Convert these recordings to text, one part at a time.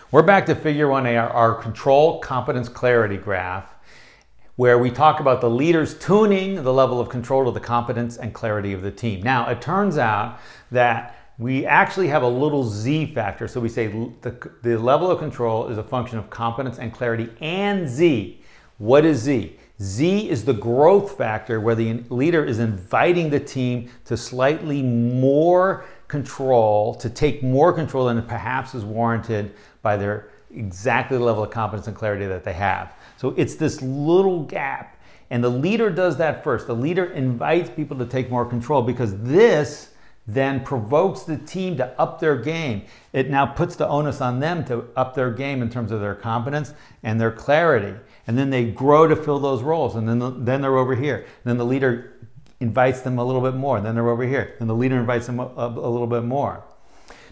We're back to figure 1A, our control, competence, clarity graph, where we talk about the leaders tuning the level of control to the competence and clarity of the team. Now, it turns out that we actually have a little Z factor. So we say the level of control is a function of competence and clarity and Z. What is Z? Z is the growth factor where the leader is inviting the team to slightly more control, to take more control than perhaps is warranted by their exactly the level of competence and clarity that they have. So it's this little gap, and the leader does that first. The leader invites people to take more control because this then provokes the team to up their game. It now puts the onus on them to up their game in terms of their competence and their clarity. And then they grow to fill those roles, and then they're over here. And then the leader invites them a little bit more, and then they're over here. And the leader invites them a little bit more.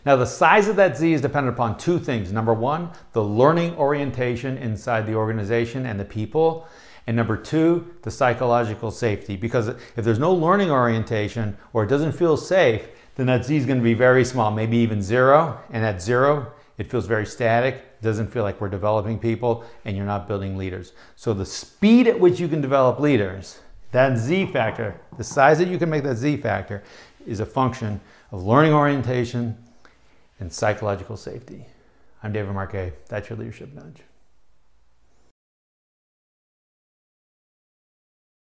Now, the size of that Z is dependent upon two things. Number one, the learning orientation inside the organization and the people. And number two, the psychological safety. Because if there's no learning orientation or it doesn't feel safe, then that Z is going to be very small, maybe even 0. And at 0, it feels very static. It doesn't feel like we're developing people, and you're not building leaders. So the speed at which you can develop leaders, that Z factor, the size that you can make that Z factor, is a function of learning orientation and psychological safety. I'm David Marquet. That's your Leadership Nudge.